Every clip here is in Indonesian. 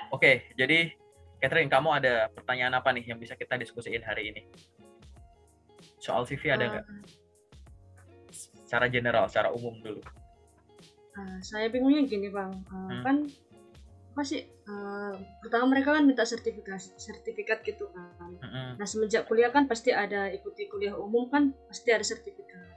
Oke, jadi Catherine, kamu ada pertanyaan apa nih yang bisa kita diskusiin hari ini? Soal CV ada nggak? Eh, Secara general, secara umum dulu. saya bingungnya gini bang, Hmm, kan apa sih? Pertama mereka kan minta sertifikat gitu kan. hmm, Nah semenjak kuliah kan pasti ada ikuti kuliah umum kan pasti ada sertifikat.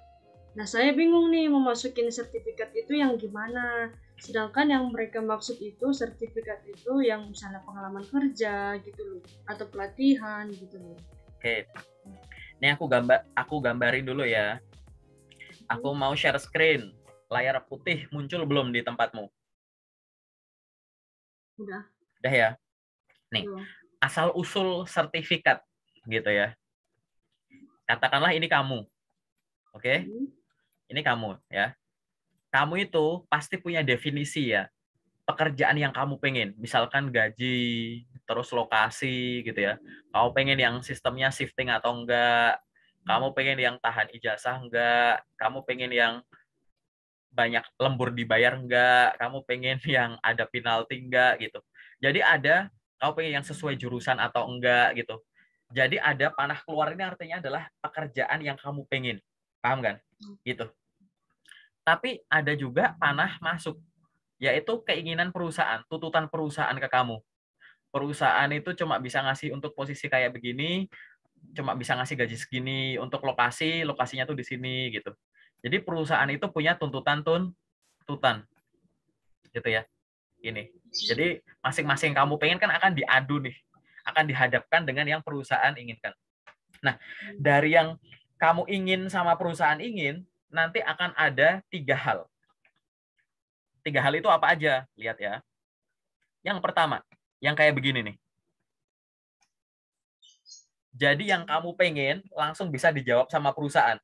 Nah saya bingung nih mau masukin sertifikat itu yang gimana. Sedangkan yang mereka maksud itu sertifikat itu yang misalnya pengalaman kerja gitu loh, atau pelatihan gitu loh. Oke, ini aku gambarin dulu ya. Aku Hmm, mau share screen. Layar putih muncul belum di tempatmu? udah, Udah ya. Nih, belum. asal usul sertifikat gitu ya. Katakanlah ini kamu, oke? Hmm, Ini kamu ya. Kamu itu pasti punya definisi ya. Pekerjaan yang kamu pengen, misalkan gaji, terus lokasi gitu ya. Kamu pengen yang sistemnya shifting atau enggak? Kamu pengen yang tahan ijazah enggak? Kamu pengen yang banyak lembur dibayar enggak? Kamu pengen yang ada penalti enggak gitu. Jadi ada kamu pengen yang sesuai jurusan atau enggak gitu. Jadi ada panah keluar ini artinya adalah pekerjaan yang kamu pengen. Paham kan? Gitu. Tapi ada juga panah masuk, yaitu keinginan perusahaan, tuntutan perusahaan ke kamu. Perusahaan itu cuma bisa ngasih untuk posisi kayak begini, cuma bisa ngasih gaji segini, untuk lokasi, lokasinya tuh di sini gitu. Jadi perusahaan itu punya tuntutan gitu ya. Ini. Jadi masing-masing kamu pengen kan akan diadu nih, akan dihadapkan dengan yang perusahaan inginkan. Nah, dari yang kamu ingin sama perusahaan ingin, nanti akan ada tiga hal. Tiga hal itu apa aja? Lihat ya. Yang pertama, yang kayak begini nih. Jadi yang kamu pengen langsung bisa dijawab sama perusahaan.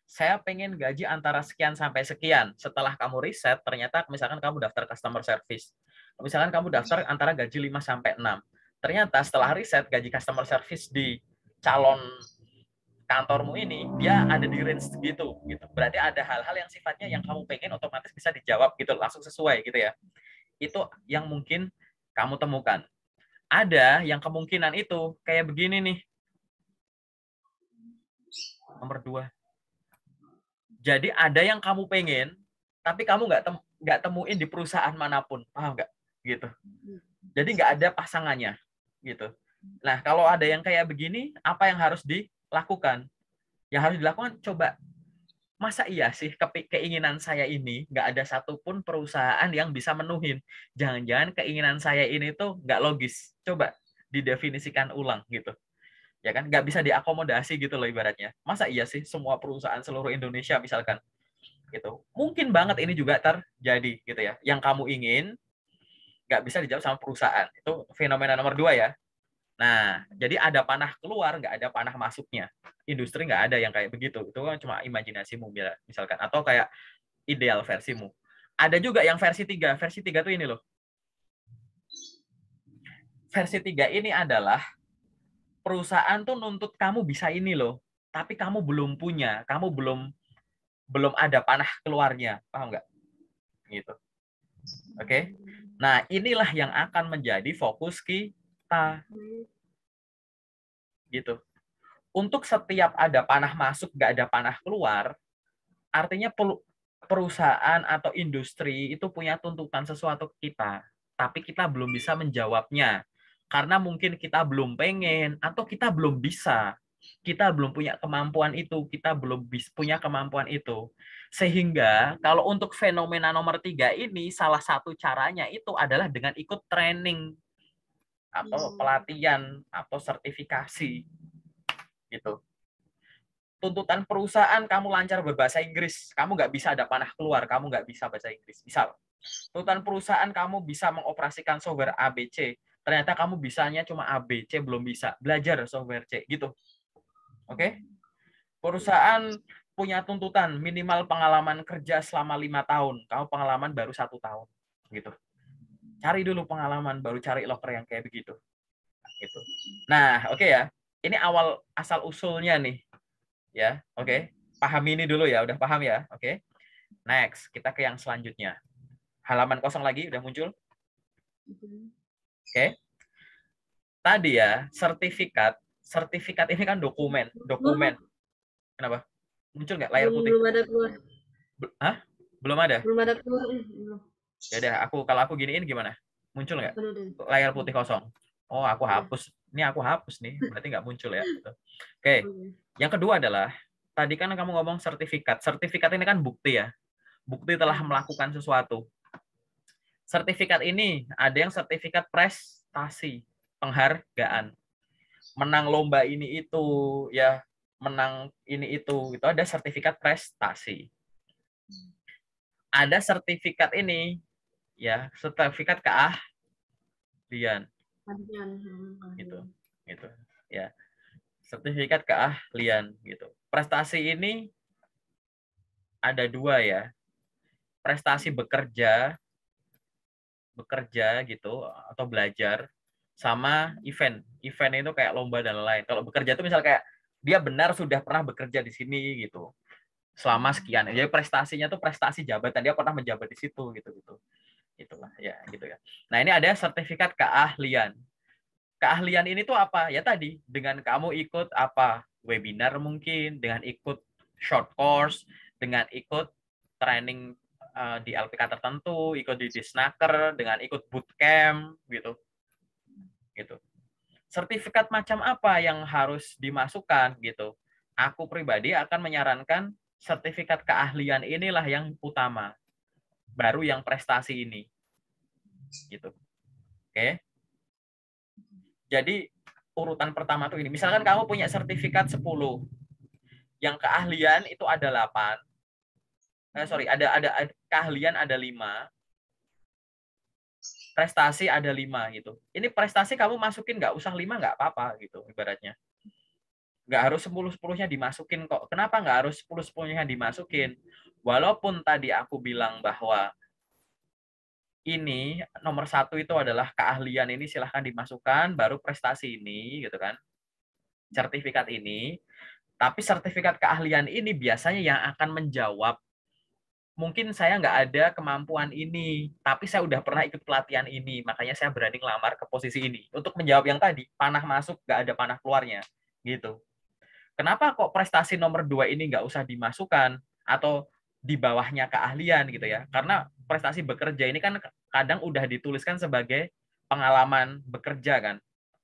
Saya pengen gaji antara sekian sampai sekian. Setelah kamu riset, ternyata misalkan kamu daftar customer service. Misalkan kamu daftar antara gaji 5 sampai 6. Ternyata setelah riset gaji customer service di calon kantormu ini dia ada di range segitu gitu. Berarti ada hal-hal yang sifatnya yang kamu pengen otomatis bisa dijawab gitu, langsung sesuai gitu ya. Itu yang mungkin kamu temukan. Ada yang kemungkinan itu kayak begini nih. Nomor dua. Jadi ada yang kamu pengen, tapi kamu nggak temuin di perusahaan manapun, paham nggak? Gitu. Jadi nggak ada pasangannya, gitu. Nah kalau ada yang kayak begini, apa yang harus dilakukan? Yang harus dilakukan coba, masa iya sih keinginan saya ini nggak ada satupun perusahaan yang bisa menuhin? Jangan-jangan keinginan saya ini tuh nggak logis. Coba didefinisikan ulang gitu. Ya kan nggak bisa diakomodasi gitu loh ibaratnya. Masa iya sih semua perusahaan seluruh Indonesia misalkan gitu. Mungkin banget ini juga terjadi gitu ya. Yang kamu ingin nggak bisa dijawab sama perusahaan. Itu fenomena nomor dua ya. Nah, jadi ada panah keluar, nggak ada panah masuknya. Industri nggak ada yang kayak begitu. Itu kan cuma imajinasimu misalkan. Atau kayak ideal versimu. Ada juga yang versi tiga. Versi tiga tuh ini loh. Versi tiga ini adalah perusahaan tuh nuntut kamu bisa ini loh. Tapi kamu belum punya. Kamu belum belum ada panah keluarnya. Paham nggak? Gitu. Oke. Okay? Nah, inilah yang akan menjadi fokus kita gitu. Untuk setiap ada panah masuk, nggak ada panah keluar, artinya perusahaan atau industri itu punya tuntutan sesuatu ke kita, tapi kita belum bisa menjawabnya. Karena mungkin kita belum pengen atau kita belum bisa. Kita belum punya kemampuan itu, kita belum punya kemampuan itu. Sehingga kalau untuk fenomena nomor tiga ini, salah satu caranya itu adalah dengan ikut training atau pelatihan atau sertifikasi gitu. Tuntutan perusahaan kamu lancar berbahasa Inggris, kamu nggak bisa ada panah keluar, kamu nggak bisa bahasa Inggris. Misal, tuntutan perusahaan kamu bisa mengoperasikan software ABC, ternyata kamu bisanya cuma ABC, belum bisa. Belajar software C, gitu. Oke? Okay? Perusahaan punya tuntutan minimal pengalaman kerja selama 5 tahun, kamu pengalaman baru 1 tahun. Gitu. Cari dulu pengalaman, baru cari loker yang kayak begitu. Gitu. Nah, oke okay ya. Ini awal asal usulnya nih. Ya, oke. Okay. Pahami ini dulu ya, udah paham ya? Oke. Okay. Next, kita ke yang selanjutnya. Halaman kosong lagi udah muncul. Oke. Tadi ya, sertifikat. Sertifikat ini kan dokumen. Keluar, Dokumen. Kenapa? Muncul nggak layar belum putih? belum ada keluar, Hah? Belum ada? belum ada keluar, belum. Ya udah, kalau aku giniin gimana? Muncul nggak? Udah deh. Layar putih kosong. Oh, aku Udah. hapus. Ini aku hapus nih. Berarti nggak muncul ya. Gitu. Oke. Oke. Yang kedua adalah, tadi kan kamu ngomong sertifikat. Sertifikat ini kan bukti ya. Bukti telah melakukan sesuatu. Sertifikat ini ada yang sertifikat prestasi, penghargaan. Menang lomba ini itu, ya menang ini itu ada sertifikat prestasi. Ada sertifikat ini, ya sertifikat keahlian, Keahlian, gitu, keahlian. gitu, ya sertifikat keahlian, gitu. Prestasi ini ada dua ya, prestasi bekerja gitu atau belajar, sama event. Event itu kayak lomba dan lain-lain. Kalau bekerja itu misal kayak dia benar sudah pernah bekerja di sini gitu selama sekian. Jadi prestasinya tuh prestasi jabatan, dia pernah menjabat di situ gitu gitu. Itulah ya gitu ya. Nah, ini ada sertifikat keahlian. Keahlian ini tuh apa? Ya tadi dengan kamu ikut apa? Webinar mungkin, dengan ikut short course, dengan ikut training di LPK tertentu, ikut di Disnaker, dengan ikut bootcamp gitu. Gitu. Sertifikat macam apa yang harus dimasukkan gitu? Aku pribadi akan menyarankan sertifikat keahlian inilah yang utama, baru yang prestasi ini, gitu. Oke. Jadi urutan pertama tuh ini. Misalkan kamu punya sertifikat 10, yang keahlian itu ada 8. Ada keahlian ada 5, prestasi ada 5 gitu. Ini prestasi kamu masukin nggak usah 5 nggak apa-apa gitu ibaratnya. Nggak harus 10-10-nya dimasukin kok. Kenapa nggak harus 10-10-nya dimasukin? Walaupun tadi aku bilang bahwa ini nomor 1 itu adalah keahlian ini silahkan dimasukkan, baru prestasi ini gitu kan, sertifikat ini. Tapi sertifikat keahlian ini biasanya yang akan menjawab, mungkin saya nggak ada kemampuan ini, tapi saya udah pernah ikut pelatihan ini, makanya saya berani ngelamar ke posisi ini. Untuk menjawab yang tadi, panah masuk nggak ada panah keluarnya, gitu. Kenapa kok prestasi nomor 2 ini nggak usah dimasukkan atau di bawahnya keahlian gitu ya? Karena prestasi bekerja ini kan kadang udah dituliskan sebagai pengalaman bekerja kan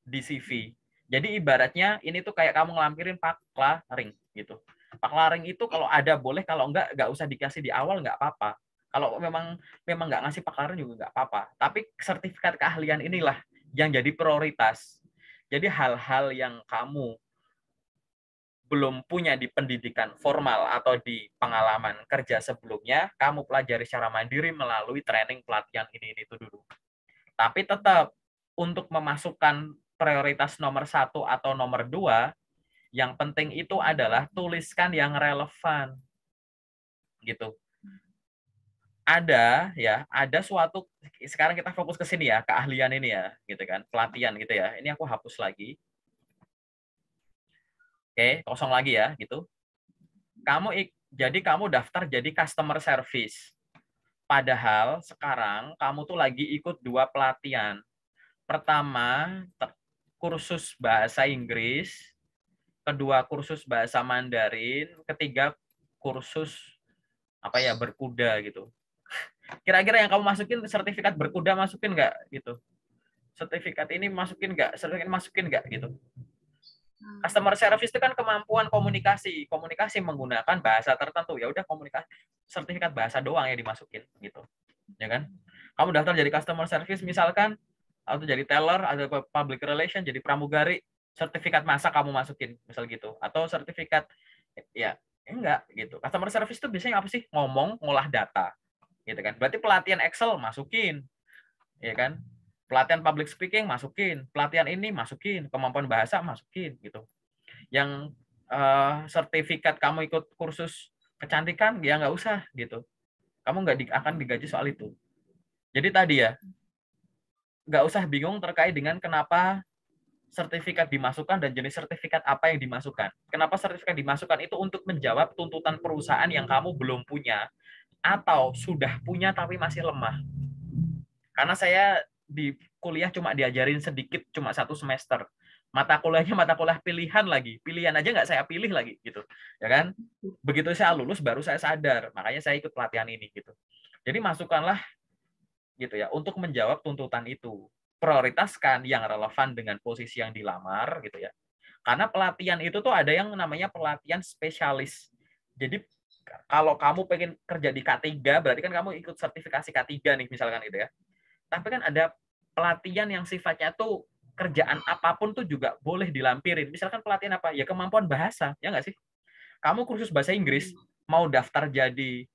di CV. Jadi ibaratnya ini tuh kayak kamu ngelampirin paklaring gitu. Paklaring itu kalau ada boleh, kalau nggak usah dikasih di awal nggak apa-apa. Kalau memang nggak ngasih paklaring juga nggak apa-apa. Tapi sertifikat keahlian inilah yang jadi prioritas. Jadi hal-hal yang kamu belum punya di pendidikan formal atau di pengalaman kerja sebelumnya, kamu pelajari secara mandiri melalui training pelatihan ini itu dulu. Tapi tetap untuk memasukkan prioritas nomor 1 atau nomor 2, yang penting itu adalah tuliskan yang relevan. Gitu. Ada suatu, sekarang kita fokus ke sini ya, keahlian ini ya, gitu kan, pelatihan gitu ya. Ini aku hapus lagi. Oke, kosong lagi ya, gitu. Jadi kamu daftar jadi customer service. Padahal sekarang kamu tuh lagi ikut 2 pelatihan. Pertama, kursus bahasa Inggris, kedua kursus bahasa Mandarin, ketiga kursus apa ya, berkuda gitu. Kira-kira yang kamu masukin sertifikat berkuda masukin nggak gitu? Sertifikat ini masukin nggak? Sertifikat masukin nggak gitu? Customer service itu kan kemampuan komunikasi, komunikasi menggunakan bahasa tertentu. Ya udah komunikasi, sertifikat bahasa doang yang dimasukin gitu. Ya kan? Kamu daftar jadi customer service misalkan, atau jadi teller, atau public relation, jadi pramugari, sertifikat masa kamu masukin misal gitu. Atau sertifikat ya enggak gitu. Customer service itu biasanya apa sih? Ngomong, ngolah data. Gitu kan. Berarti pelatihan Excel masukin. Ya kan? Pelatihan public speaking masukin, pelatihan ini masukin, kemampuan bahasa masukin gitu. Yang sertifikat kamu ikut kursus kecantikan ya nggak usah gitu. Kamu akan digaji soal itu. Jadi tadi ya, nggak usah bingung terkait dengan kenapa sertifikat dimasukkan dan jenis sertifikat apa yang dimasukkan. Kenapa sertifikat dimasukkan itu untuk menjawab tuntutan perusahaan yang kamu belum punya atau sudah punya tapi masih lemah. Karena saya di kuliah cuma diajarin sedikit, cuma 1 semester. Mata kuliahnya mata kuliah pilihan lagi. Pilihan aja nggak saya pilih lagi gitu. Ya kan? Begitu saya lulus baru saya sadar. Makanya saya ikut pelatihan ini gitu. Jadi masukkanlah gitu ya untuk menjawab tuntutan itu. Prioritaskan yang relevan dengan posisi yang dilamar gitu ya. Karena pelatihan itu tuh ada yang namanya pelatihan spesialis. Jadi kalau kamu pengen kerja di K3, berarti kan kamu ikut sertifikasi K3 nih misalkan gitu ya. Tapi kan ada pelatihan yang sifatnya tuh kerjaan apapun tuh juga boleh dilampirin. Misalkan pelatihan apa? Ya kemampuan bahasa, ya nggak sih? Kamu kursus bahasa Inggris, mau daftar jadi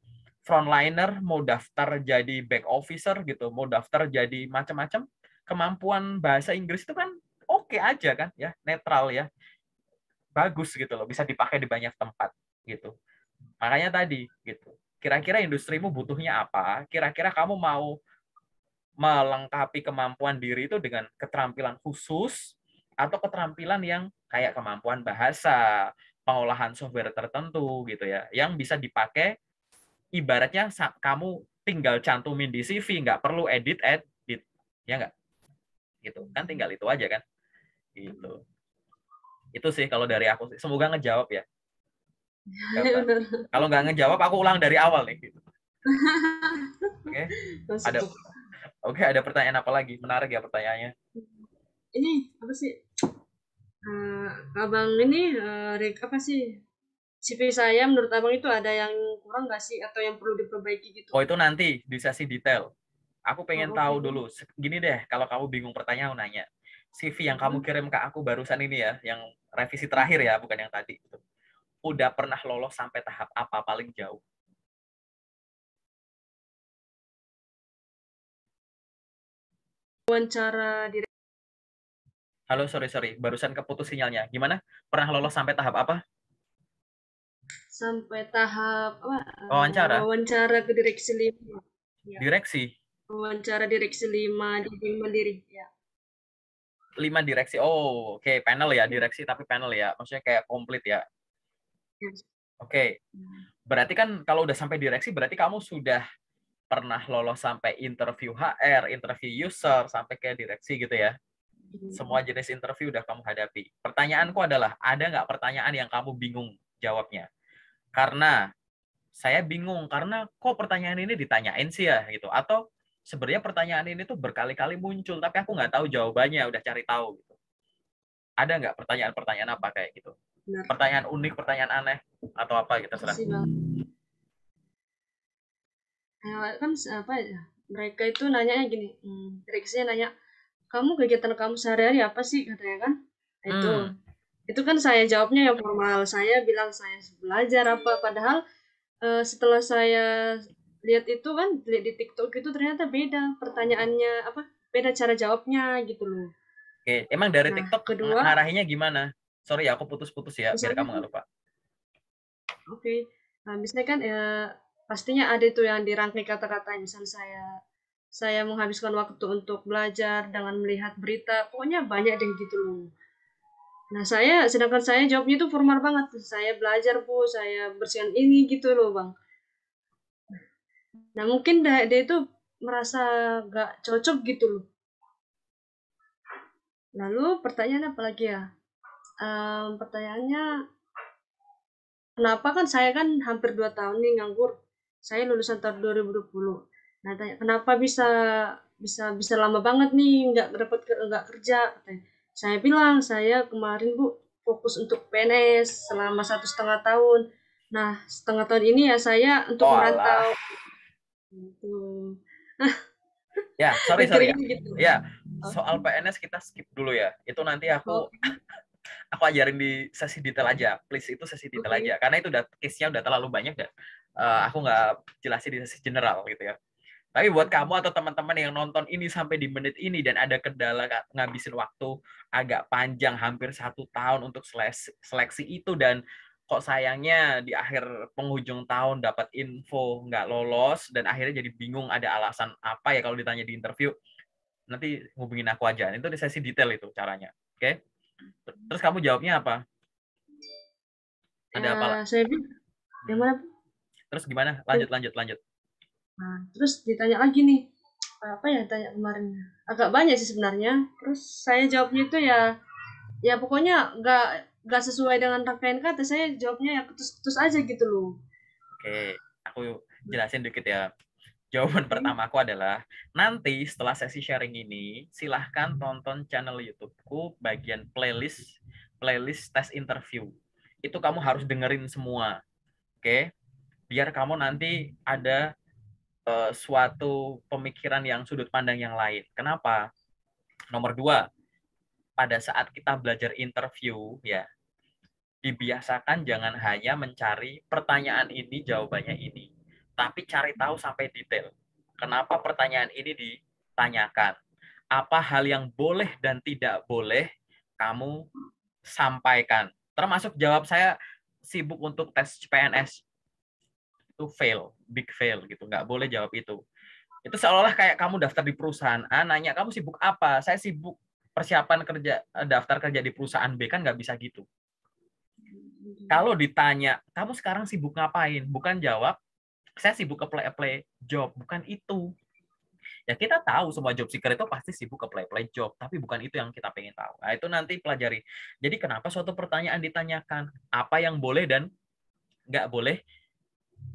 frontliner, mau daftar jadi back officer gitu, mau daftar jadi macam-macam, kemampuan bahasa Inggris itu kan oke aja kan ya, netral ya. Bagus gitu loh, bisa dipakai di banyak tempat gitu. Makanya tadi gitu. Kira-kira industrimu butuhnya apa? Kira-kira kamu mau melengkapi kemampuan diri itu dengan keterampilan khusus atau keterampilan yang kayak kemampuan bahasa, pengolahan software tertentu gitu ya, yang bisa dipakai ibaratnya kamu tinggal cantumin di CV, nggak perlu edit, ya nggak? Gitu kan, tinggal itu aja kan? Gitu. Itu sih kalau dari aku sih. Semoga ngejawab ya. Kalau nggak ngejawab, aku ulang dari awal nih. Gitu. Oke, ada ada pertanyaan apa lagi? Menarik ya pertanyaannya. Ini apa sih? Abang ini apa sih? CV saya menurut abang itu ada yang kurang nggak sih atau yang perlu diperbaiki gitu? Oh, itu nanti di sesi detail. Aku pengen Oh, tahu oke. dulu. Gini deh, kalau kamu bingung pertanyaan, aku nanya. CV yang kamu kirim ke aku barusan ini ya, yang revisi terakhir ya, bukan yang tadi. Udah pernah lolos sampai tahap apa paling jauh? Wawancara di Halo, sorry. Barusan keputus sinyalnya. Gimana? Pernah lolos sampai tahap apa? sampai tahap apa? Wawancara? Wawancara ke direksi 5. Ya, Direksi? wawancara direksi 5 di Bank Mandiri. Ya. 5 direksi. Oh, oke. Panel ya, Ya. direksi tapi panel ya. Maksudnya kayak komplit ya. Ya. Oke. Berarti kan kalau udah sampai direksi, berarti kamu sudah pernah lolos sampai interview HR, interview user, sampai ke direksi gitu ya. Semua jenis interview udah kamu hadapi. Pertanyaanku adalah, ada nggak pertanyaan yang kamu bingung jawabnya? Karena saya bingung, karena kok pertanyaan ini ditanyain sih ya gitu. Atau sebenarnya pertanyaan ini tuh berkali-kali muncul, tapi aku nggak tahu jawabannya, udah cari tahu. Gitu. Ada nggak pertanyaan-pertanyaan apa kayak gitu? Benar. Pertanyaan unik, pertanyaan aneh, atau apa gitu, terserah. Kasih bang. Kan apa ya? Mereka itu nanya gini, direksinya nanya, kamu kegiatan kamu sehari-hari apa sih katanya kan? Itu kan saya jawabnya yang formal. Saya bilang saya belajar apa, padahal setelah saya lihat itu kan lihat di TikTok itu ternyata beda pertanyaannya apa beda cara jawabnya gitu loh. Oke, emang dari Nah TikTok kedua ngarahinnya gimana? Sorry ya, aku putus-putus ya, biar misalnya kamu nggak lupa. oke, nah misalnya kan pastinya ada itu yang dirangkai kata-kata misal saya menghabiskan waktu untuk belajar dengan melihat berita pokoknya banyak deh gitu loh. Nah sedangkan saya jawabnya itu formal banget, saya belajar bu saya bersihkan ini gitu loh bang. Nah mungkin dia itu merasa gak cocok gitu loh. Lalu pertanyaan apa lagi ya? Pertanyaannya, kenapa kan saya kan hampir 2 tahun nih nganggur. Saya lulusan tahun 2020. Nah, tanya, kenapa bisa bisa bisa lama banget nih nggak kerja? Katanya. Saya bilang saya kemarin bu fokus untuk PNS selama 1,5 tahun. Nah, setengah tahun ini ya saya untuk Oh alah. merantau. Gitu. Ya, sorry ya. Mikirnya gitu. Ya, soal PNS kita skip dulu ya. Itu nanti Oke, aku ajarin di sesi detail aja. Please, itu sesi detail oke. aja. Karena itu udah case-nya udah terlalu banyak dan aku nggak jelasin di sesi general gitu ya. Tapi buat kamu atau teman-teman yang nonton ini sampai di menit ini dan ada kendala ngabisin waktu agak panjang, hampir 1 tahun untuk seleksi itu, dan kok sayangnya di akhir penghujung tahun dapat info nggak lolos dan akhirnya jadi bingung ada alasan apa ya kalau ditanya di interview, nanti hubungin aku aja. Itu di sesi detail itu caranya. Oke? Terus kamu jawabnya apa? Ada apa? Saya bilang, yang mana? Terus gimana? Lanjut. Nah, terus ditanya lagi nih, apa ya tanya kemarin, agak banyak sih sebenarnya. Terus saya jawabnya itu ya pokoknya nggak sesuai dengan rangkaian kata. Saya jawabnya ya ketus-ketus aja gitu loh. Oke, aku jelasin dikit ya. Jawaban Oke. pertama aku adalah, nanti setelah sesi sharing ini, silahkan tonton channel YouTube-ku bagian playlist, playlist tes interview. Itu kamu harus dengerin semua, oke? Biar kamu nanti ada suatu pemikiran yang sudut pandang yang lain. Kenapa? Nomor dua, pada saat kita belajar interview, ya, dibiasakan jangan hanya mencari pertanyaan ini, jawabannya ini. Tapi cari tahu sampai detail. Kenapa pertanyaan ini ditanyakan? Apa hal yang boleh dan tidak boleh kamu sampaikan? Termasuk jawab saya sibuk untuk tes PNS. Itu fail, big fail gitu. Nggak boleh jawab itu. Itu seolah-olah kayak kamu daftar di perusahaan A, nanya kamu sibuk apa? Saya sibuk persiapan kerja, daftar kerja di perusahaan B, kan nggak bisa gitu. Kalau ditanya, kamu sekarang sibuk ngapain? Bukan jawab, saya sibuk apply job. Bukan itu. Ya kita tahu semua job seeker itu pasti sibuk apply job, tapi bukan itu yang kita pengen tahu. Nah, itu nanti pelajari. Jadi kenapa suatu pertanyaan ditanyakan? Apa yang boleh dan nggak boleh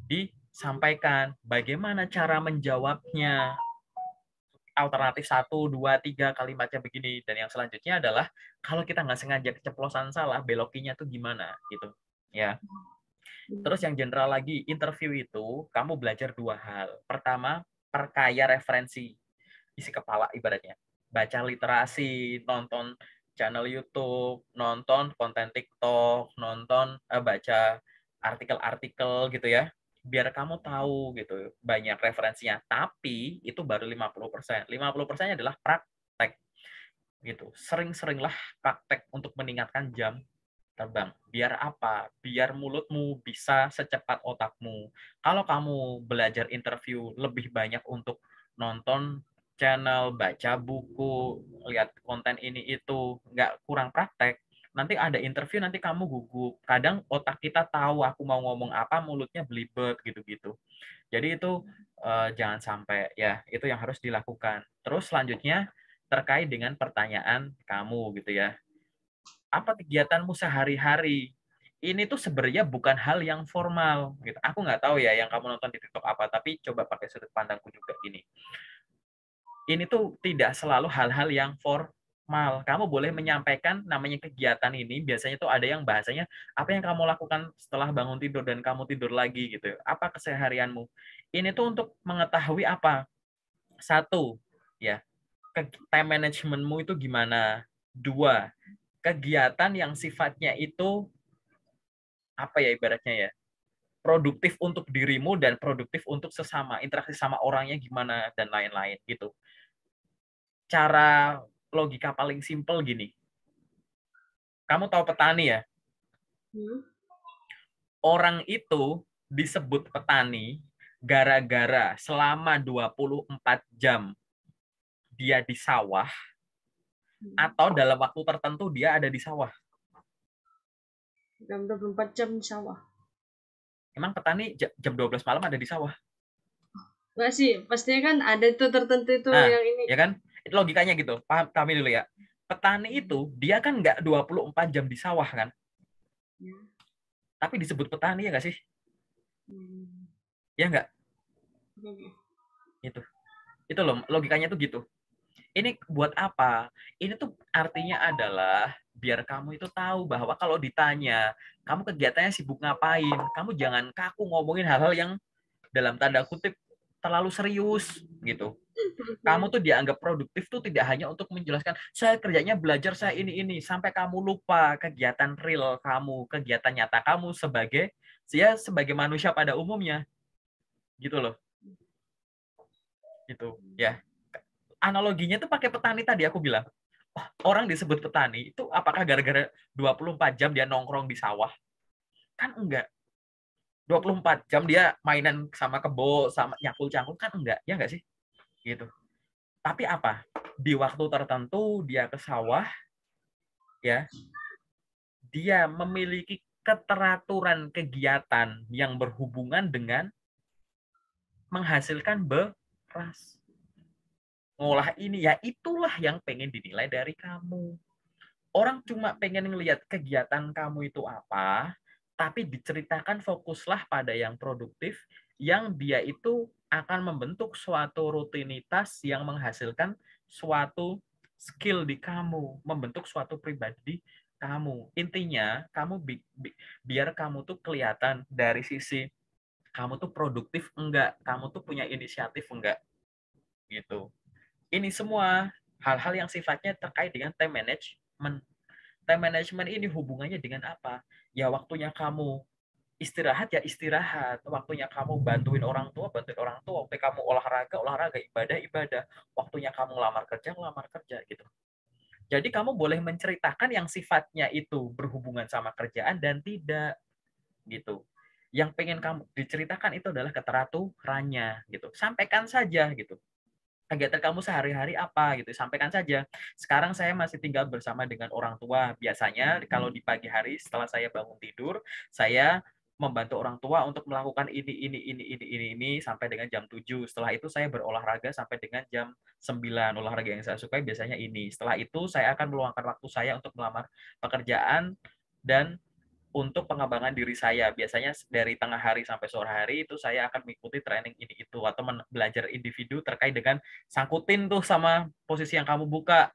disampaikan? Bagaimana cara menjawabnya? Alternatif 1, 2, 3 kalimatnya begini. Dan yang selanjutnya adalah, kalau kita nggak sengaja keceplosan salah, belokinya tuh gimana? Gitu. Ya. Terus yang general lagi, interview itu kamu belajar dua hal. Pertama, perkaya referensi isi kepala ibaratnya. Baca literasi, nonton channel YouTube, nonton konten TikTok, baca artikel-artikel gitu ya. Biar kamu tahu gitu banyak referensinya. Tapi itu baru 50%. 50%-nya adalah praktek gitu. Sering-seringlah praktek untuk meningkatkan jam terbang. Biar apa? Biar mulutmu bisa secepat otakmu. Kalau kamu belajar interview lebih banyak untuk nonton channel, baca buku, lihat konten ini itu, nggak kurang praktek, nanti ada interview nanti kamu gugup. Kadang otak kita tahu aku mau ngomong apa, mulutnya belibet gitu-gitu. Jadi itu jangan sampai, ya itu yang harus dilakukan. Terus selanjutnya terkait dengan pertanyaan kamu gitu ya, apa kegiatanmu sehari-hari? Ini tuh sebenarnya bukan hal yang formal gitu. Aku nggak tahu ya yang kamu nonton di TikTok apa, tapi coba pakai sudut pandangku juga gini. Ini tuh tidak selalu hal-hal yang formal. Kamu boleh menyampaikan namanya kegiatan ini, biasanya tuh ada yang bahasanya apa yang kamu lakukan setelah bangun tidur dan kamu tidur lagi gitu. Apa keseharianmu? Ini tuh untuk mengetahui apa? Satu, ya, time managementmu itu gimana? Dua, kegiatan yang sifatnya itu apa ya ibaratnya ya, produktif untuk dirimu dan produktif untuk sesama, interaksi sama orangnya gimana dan lain-lain gitu. Cara logika paling simpel gini, kamu tahu petani ya, Hmm. orang itu disebut petani gara-gara selama 24 jam dia di sawah atau dalam waktu tertentu dia ada di sawah. Jam 24 jam di sawah. Emang petani jam 12 malam ada di sawah? Enggak sih, pastinya kan ada itu tertentu itu Nah, yang ini. ya kan? Itu logikanya gitu. Pahami dulu ya. Petani itu, dia kan nggak 24 jam di sawah kan? Ya. Tapi disebut petani ya nggak sih? Hmm. Ya nggak? Oke. Itu. Itu loh, logikanya tuh gitu. Ini buat apa? Ini tuh artinya adalah biar kamu itu tahu bahwa kalau ditanya, kamu kegiatannya sibuk ngapain, kamu jangan kaku ngomongin hal-hal yang dalam tanda kutip terlalu serius gitu. Kamu tuh dianggap produktif tuh tidak hanya untuk menjelaskan saya kerjanya belajar saya ini sampai kamu lupa kegiatan real kamu, kegiatan nyata kamu sebagai manusia pada umumnya gitu loh. Gitu ya. Analoginya tuh pakai petani tadi aku bilang. Oh, orang disebut petani itu apakah gara-gara 24 jam dia nongkrong di sawah? Kan enggak. 24 jam dia mainan sama kebo, sama nyakul-cangkul kan enggak. Ya enggak sih? Gitu. Tapi apa? Di waktu tertentu dia ke sawah, ya, dia memiliki keteraturan kegiatan yang berhubungan dengan menghasilkan beras. ngolah ini, ya itulah yang pengen dinilai dari kamu. Orang cuma pengen ngelihat kegiatan kamu itu apa, tapi diceritakan fokuslah pada yang produktif, yang dia itu akan membentuk suatu rutinitas yang menghasilkan suatu skill di kamu, membentuk suatu pribadi kamu. Intinya, biar kamu tuh kelihatan dari sisi kamu tuh produktif enggak, kamu tuh punya inisiatif enggak, gitu. Ini semua hal-hal yang sifatnya terkait dengan time management. Time management ini hubungannya dengan apa? Ya waktunya kamu istirahat ya istirahat, waktunya kamu bantuin orang tua, waktu kamu olahraga, ibadah, waktunya kamu ngelamar kerja gitu. Jadi kamu boleh menceritakan yang sifatnya itu berhubungan sama kerjaan dan tidak gitu. Yang pengen kamu diceritakan itu adalah keteraturannya gitu. Sampaikan saja gitu. Kegiatan kamu sehari-hari apa gitu, sampaikan saja. Sekarang saya masih tinggal bersama dengan orang tua. Biasanya kalau di pagi hari setelah saya bangun tidur, saya membantu orang tua untuk melakukan ini sampai dengan jam 7. Setelah itu saya berolahraga sampai dengan jam 9. Olahraga yang saya sukai biasanya ini. Setelah itu saya akan meluangkan waktu saya untuk melamar pekerjaan dan untuk pengembangan diri saya. Biasanya dari tengah hari sampai sore hari itu saya akan mengikuti training ini itu atau belajar individu terkait dengan sangkutin tuh sama posisi yang kamu buka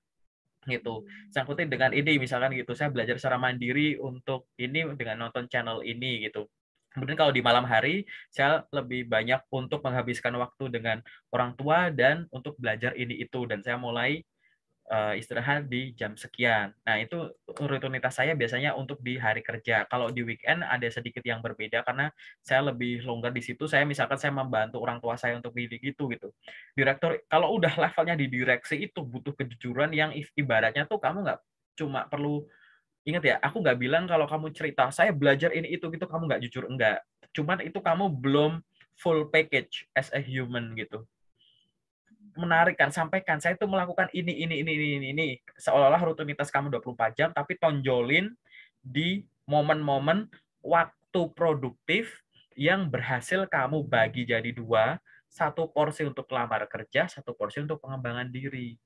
gitu. Sangkutin dengan ini misalkan gitu. Saya belajar secara mandiri untuk ini dengan nonton channel ini gitu. Kemudian kalau di malam hari saya lebih banyak untuk menghabiskan waktu dengan orang tua dan untuk belajar ini itu dan saya mulai istirahat di jam sekian. Nah, itu rutinitas saya biasanya untuk di hari kerja. Kalau di weekend ada sedikit yang berbeda karena saya lebih longgar di situ. Saya misalkan saya membantu orang tua saya untuk bidik gitu. Direktur, kalau udah levelnya di direksi itu butuh kejujuran yang ibaratnya tuh kamu nggak cuma perlu ingat ya, aku nggak bilang kalau kamu cerita saya belajar ini itu gitu kamu nggak jujur enggak. Cuman itu kamu belum full package as a human gitu. Menarik kan, sampaikan saya itu melakukan ini seolah-olah rutinitas kamu 24 jam tapi tonjolin di momen-momen waktu produktif yang berhasil kamu bagi jadi dua, satu porsi untuk lamar kerja, satu porsi untuk pengembangan diri,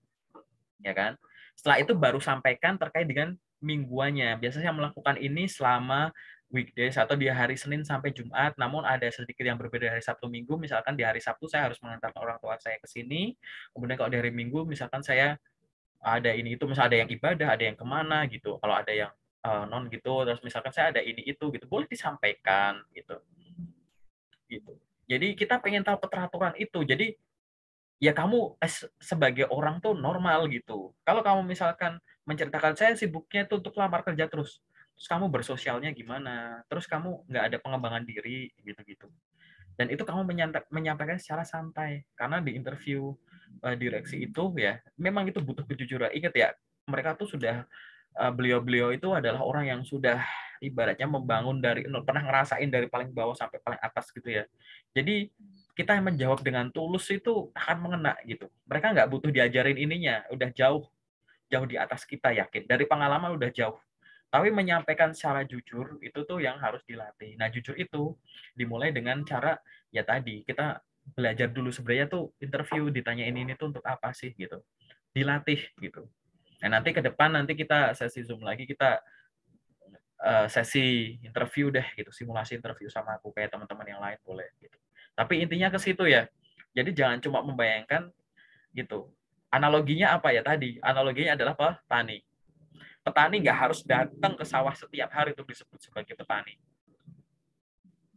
ya kan? Setelah itu baru sampaikan terkait dengan mingguannya. Biasanya saya melakukan ini selama weekdays atau di hari Senin sampai Jumat, namun ada sedikit yang berbeda hari Sabtu Minggu. Misalkan di hari Sabtu saya harus mengantarkan orang tua saya ke sini. Kemudian kalau di hari Minggu misalkan saya ada ini itu, misalnya ada yang ibadah, ada yang kemana gitu. Kalau ada yang non gitu, terus misalkan saya ada ini itu gitu, boleh disampaikan gitu. Gitu. Jadi kita pengen tahu keteraturan itu. Jadi ya kamu sebagai orang tuh normal gitu. Kalau kamu misalkan menceritakan saya sibuknya itu untuk lamar kerja terus kamu bersosialnya gimana? Terus kamu nggak ada pengembangan diri gitu-gitu. Dan itu kamu menyampaikan secara santai karena di interview direksi itu ya memang itu butuh kejujuran. Ingat ya, mereka tuh sudah beliau-beliau itu adalah orang yang sudah ibaratnya membangun dari pernah ngerasain dari paling bawah sampai paling atas gitu ya. Jadi kita yang menjawab dengan tulus itu akan mengena gitu. Mereka nggak butuh diajarin ininya, udah jauh jauh di atas kita yakin. Dari pengalaman udah jauh. Tapi menyampaikan secara jujur itu tuh yang harus dilatih. Nah, jujur itu dimulai dengan cara ya tadi kita belajar dulu sebenarnya tuh interview ditanyain ini tuh untuk apa sih gitu. Dilatih gitu. Nah, nanti ke depan nanti kita sesi Zoom lagi kita sesi interview deh gitu, simulasi interview sama aku kayak teman-teman yang lain boleh gitu. Tapi intinya ke situ ya. Jadi jangan cuma membayangkan gitu. Analoginya apa ya tadi? Analoginya adalah petani. Petani nggak harus datang ke sawah setiap hari untuk disebut sebagai petani.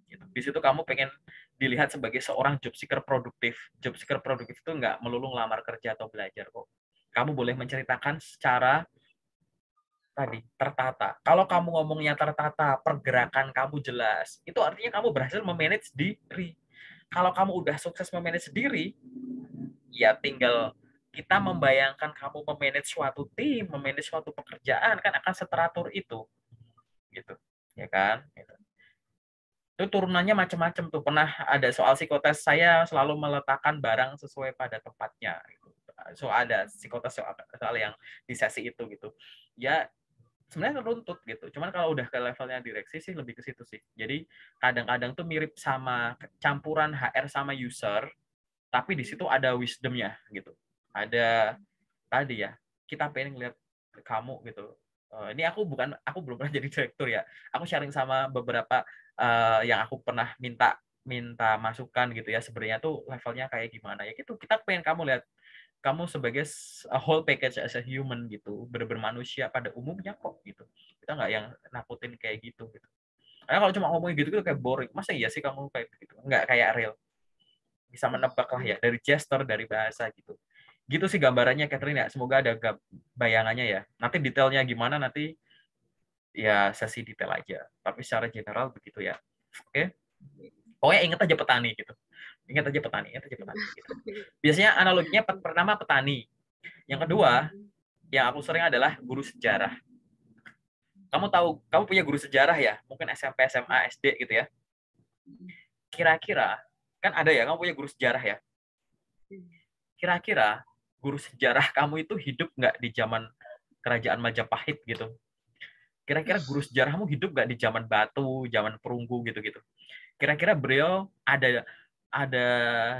Gitu. Di situ kamu pengen dilihat sebagai seorang job seeker produktif. Job seeker produktif itu nggak melulu ngelamar kerja atau belajar kok. Kamu boleh menceritakan secara tadi tertata. Kalau kamu ngomongnya tertata, pergerakan kamu jelas, itu artinya kamu berhasil memanage diri. Kalau kamu udah sukses memanage diri, ya tinggal kita membayangkan kamu memanage suatu tim, memanage suatu pekerjaan kan akan seteratur itu, gitu, ya kan? Gitu. Itu turunannya macam-macam tuh. Pernah ada soal psikotes, saya selalu meletakkan barang sesuai pada tempatnya. Gitu. So ada psikotes soal yang di sesi itu gitu. Ya sebenarnya runtut gitu. Cuman kalau udah ke levelnya direksi sih lebih ke situ sih. Jadi kadang-kadang tuh mirip sama campuran HR sama user, tapi di situ ada wisdomnya gitu. ada tadi ya, kita pengen ngeliat kamu gitu. Ini aku belum pernah jadi direktur ya. Aku sharing sama beberapa yang aku pernah minta masukan gitu ya. Sebenarnya tuh levelnya kayak gimana ya gitu. Kita pengen kamu lihat kamu sebagai a whole package as a human gitu, bener-bener manusia pada umumnya kok gitu. Kita nggak yang nakutin kayak gitu gitu. Karena kalau cuma ngomongin gitu kayak boring. Masa iya sih kamu kayak gitu? Nggak kayak real. Bisa menebak lah ya dari gesture, dari bahasa gitu. Gitu sih gambarannya Catherine ya. Semoga ada bayangannya ya. Nanti detailnya gimana nanti ya sesi detail aja. Tapi secara general begitu ya. Oke. Pokoknya ingat aja petani gitu. Ingat aja petani gitu. Biasanya analoginya pertama petani. Yang kedua, yang aku sering adalah guru sejarah. Kamu punya guru sejarah ya? Mungkin SMP, SMA, SD gitu ya. Kira-kira kan ada ya, kamu punya guru sejarah ya? Kira-kira guru sejarah kamu itu hidup nggak di zaman kerajaan Majapahit gitu? Kira-kira guru sejarahmu hidup nggak di zaman Batu, zaman Perunggu gitu-gitu? Kira-kira beliau ada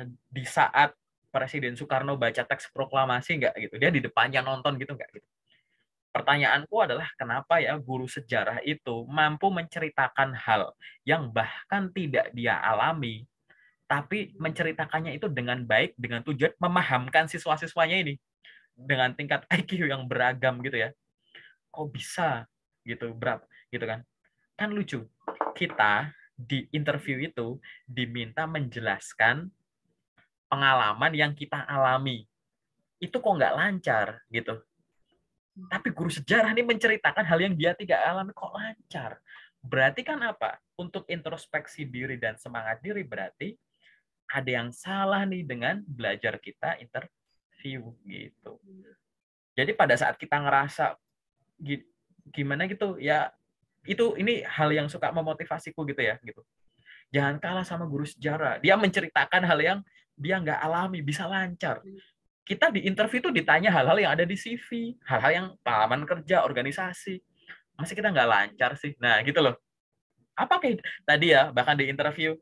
di saat Presiden Soekarno baca teks proklamasi nggak gitu? Dia di depannya nonton gitu nggak gitu? Pertanyaanku adalah kenapa ya guru sejarah itu mampu menceritakan hal yang bahkan tidak dia alami, tapi menceritakannya itu dengan baik dengan tujuan memahamkan siswa-siswanya ini dengan tingkat IQ yang beragam gitu ya. Kok bisa gitu, berapa gitu kan? Kan lucu. Kita di interview itu diminta menjelaskan pengalaman yang kita alami. Itu kok nggak lancar gitu. Tapi guru sejarah ini menceritakan hal yang dia tidak alami kok lancar. Berarti kan apa? Untuk introspeksi diri dan semangat diri berarti ada yang salah nih dengan belajar kita interview gitu. Jadi pada saat kita ngerasa gimana gitu ya ini hal yang suka memotivasiku gitu ya gitu. Jangan kalah sama guru sejarah. Dia menceritakan hal yang dia nggak alami bisa lancar. Kita di interview itu ditanya hal-hal yang ada di CV, hal-hal yang pengalaman kerja, organisasi. Masih kita nggak lancar sih. Nah, gitu loh. Apa kayak tadi ya, bahkan di interview,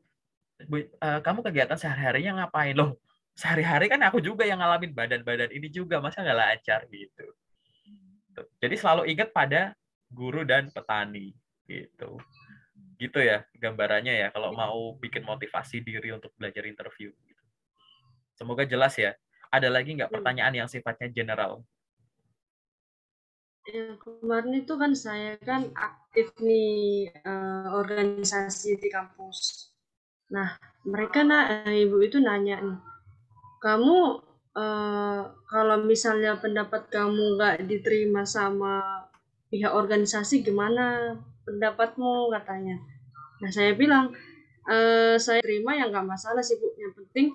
kamu kegiatan sehari-harinya ngapain? Loh, sehari-hari kan aku juga yang ngalamin badan-badan ini juga, masa nggak lancar gitu. Jadi selalu ingat pada guru dan petani. Gitu. Gitu ya gambarannya ya, kalau mau bikin motivasi diri untuk belajar interview. Gitu. Semoga jelas ya. Ada lagi nggak pertanyaan yang sifatnya general? Ya, kemarin itu kan saya kan aktif nih organisasi di kampus. Nah, ibu itu nanya nih, kamu kalau misalnya pendapat kamu nggak diterima sama pihak organisasi, gimana pendapatmu katanya. Nah, saya bilang, saya terima ya nggak masalah sih Bu. Yang penting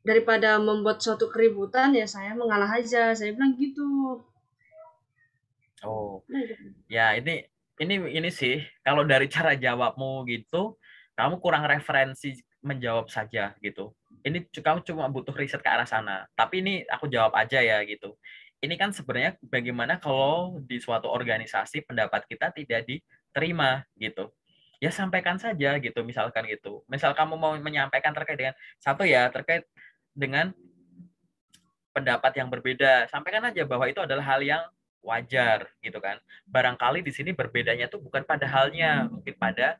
daripada membuat suatu keributan ya saya mengalah aja. Saya bilang gitu. Oh, Nah, gitu. ya ini sih kalau dari cara jawabmu gitu, kamu kurang referensi menjawab saja gitu. Ini kamu cuma butuh riset ke arah sana. Tapi ini aku jawab aja ya gitu. Ini kan sebenarnya bagaimana kalau di suatu organisasi pendapat kita tidak diterima gitu. Ya sampaikan saja gitu, misalkan gitu. Misal kamu mau menyampaikan terkait dengan satu ya, terkait dengan pendapat yang berbeda, sampaikan aja bahwa itu adalah hal yang wajar gitu kan. Barangkali di sini berbedanya tuh bukan pada halnya, mungkin pada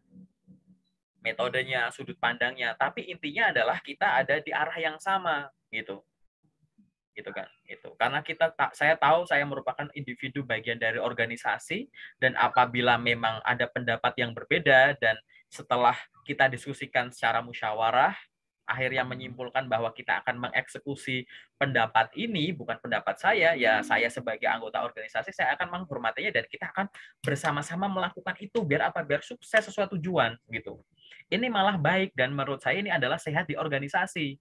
metodenya, sudut pandangnya, tapi intinya adalah kita ada di arah yang sama gitu. Gitu kan. Itu. Karena saya tahu saya merupakan individu bagian dari organisasi dan apabila memang ada pendapat yang berbeda dan setelah kita diskusikan secara musyawarah akhirnya menyimpulkan bahwa kita akan mengeksekusi pendapat ini, bukan pendapat saya, ya saya sebagai anggota organisasi, saya akan menghormatinya dan kita akan bersama-sama melakukan itu, biar apa? Biar sukses sesuai tujuan, gitu. Ini malah baik, dan menurut saya ini adalah sehat di organisasi.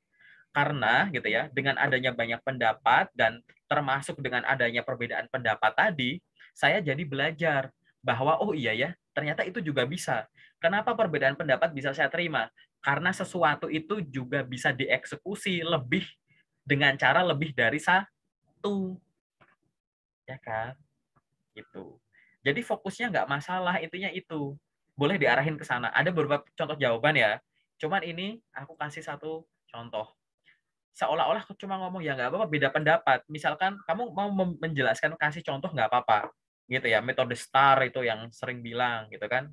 Karena, gitu ya, dengan adanya banyak pendapat, dan termasuk dengan adanya perbedaan pendapat tadi, saya jadi belajar bahwa, oh iya ya, ternyata itu juga bisa. Kenapa perbedaan pendapat bisa saya terima? Karena sesuatu itu juga bisa dieksekusi dengan cara lebih dari satu, ya kan? Gitu. Jadi fokusnya nggak masalah, intinya itu. Boleh diarahin ke sana. Ada beberapa contoh jawaban ya. Cuman ini aku kasih satu contoh. seolah-olah cuma ngomong ya nggak apa-apa beda pendapat. Misalkan kamu mau menjelaskan kasih contoh nggak apa-apa, gitu ya. Metode STAR itu yang sering bilang gitu kan,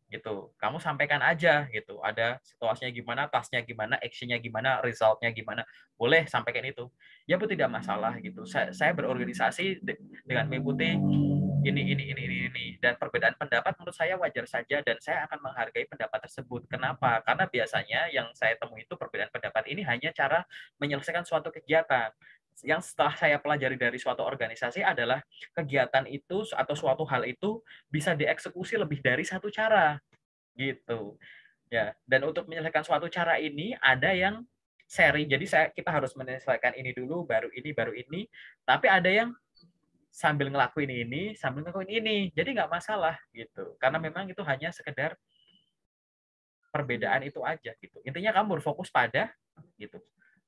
gitu. Kamu sampaikan aja gitu. Ada situasinya gimana, tasnya gimana, actionnya gimana, resultnya gimana. Boleh sampaikan itu. Ya bu tidak masalah gitu. Saya berorganisasi dengan mengikuti ini dan perbedaan pendapat menurut saya wajar saja dan saya akan menghargai pendapat tersebut. Kenapa? Karena biasanya yang saya temui itu perbedaan pendapat ini hanya cara menyelesaikan suatu kegiatan. Yang setelah saya pelajari dari suatu organisasi adalah kegiatan itu atau suatu hal itu bisa dieksekusi lebih dari satu cara gitu. Ya, dan untuk menyelesaikan suatu cara ini ada yang seri. Jadi kita harus menyelesaikan ini dulu baru ini baru ini. Tapi ada yang sambil ngelakuin ini, sambil ngelakuin ini. Jadi nggak masalah gitu. Karena memang itu hanya sekedar perbedaan itu aja gitu. Intinya kamu berfokus pada gitu.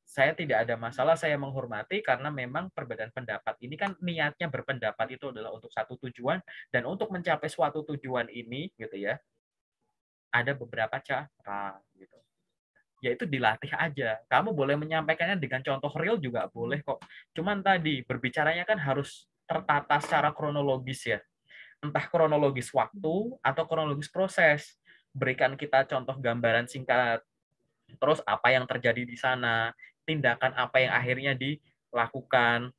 Saya tidak ada masalah, saya menghormati karena memang perbedaan pendapat ini kan niatnya berpendapat itu adalah untuk satu tujuan dan untuk mencapai suatu tujuan ini gitu ya. Ada beberapa cara gitu. Ya itu dilatih aja. Kamu boleh menyampaikannya dengan contoh real juga boleh kok. Cuman tadi berbicaranya kan harus tertata secara kronologis ya. Entah kronologis waktu atau kronologis proses. Berikan kita contoh gambaran singkat. Terus apa yang terjadi di sana, tindakan apa yang akhirnya dilakukan,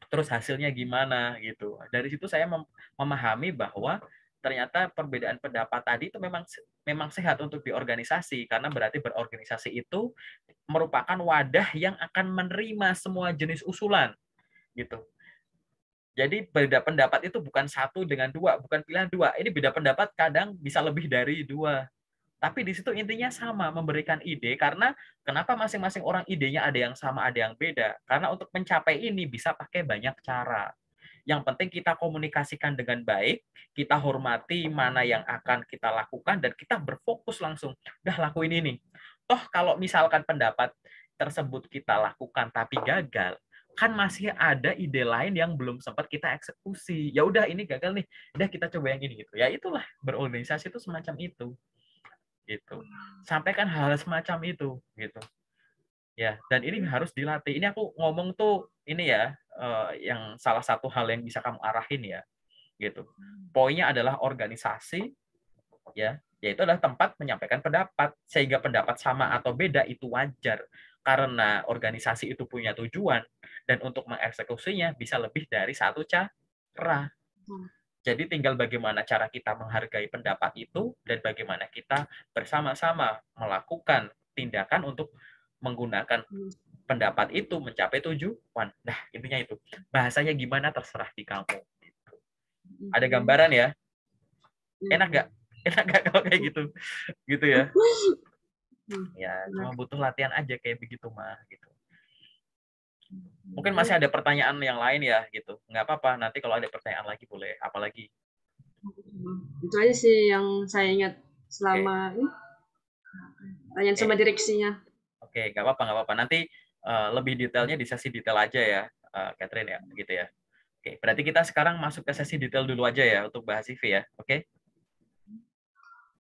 terus hasilnya gimana gitu. Dari situ saya memahami bahwa ternyata perbedaan pendapat tadi itu memang sehat untuk di organisasi karena berarti berorganisasi itu merupakan wadah yang akan menerima semua jenis usulan gitu. Jadi beda pendapat itu bukan satu dengan dua, bukan pilihan dua. Ini beda pendapat kadang bisa lebih dari dua. Tapi di situ intinya sama, memberikan ide karena kenapa masing-masing orang idenya ada yang sama, ada yang beda. Karena untuk mencapai ini bisa pakai banyak cara. Yang penting kita komunikasikan dengan baik, kita hormati mana yang akan kita lakukan, dan kita berfokus langsung, udah lakuin ini. Toh kalau misalkan pendapat tersebut kita lakukan tapi gagal, kan masih ada ide lain yang belum sempat kita eksekusi. Ya udah ini gagal nih, udah kita coba yang ini gitu. Ya itulah berorganisasi itu semacam itu gitu. Sampaikan hal semacam itu gitu. Ya, dan ini harus dilatih. Ini aku ngomong tuh ini ya yang salah satu hal yang bisa kamu arahin ya gitu. Poinnya adalah organisasi ya, yaitu adalah tempat menyampaikan pendapat sehingga pendapat sama atau beda itu wajar karena organisasi itu punya tujuan dan untuk mengeksekusinya bisa lebih dari satu cara. Jadi tinggal bagaimana cara kita menghargai pendapat itu dan bagaimana kita bersama-sama melakukan tindakan untuk menggunakan pendapat itu mencapai tujuan. Nah, intinya itu. Bahasanya gimana terserah di kamu. Ada gambaran ya? Enak nggak? Enak nggak kalau kayak gitu? Gitu ya? Ya, cuma butuh latihan aja kayak begitu mah gitu. Mungkin masih ada pertanyaan yang lain ya gitu. Nggak apa-apa, nanti kalau ada pertanyaan lagi boleh. Apalagi. Itu aja sih yang saya ingat selama ini tanya sama direksinya. Oke, nggak apa-apa. Nanti lebih detailnya di sesi detail aja ya, Catherine ya, gitu ya. Oke, berarti kita sekarang masuk ke sesi detail dulu aja ya untuk bahas CV ya, oke?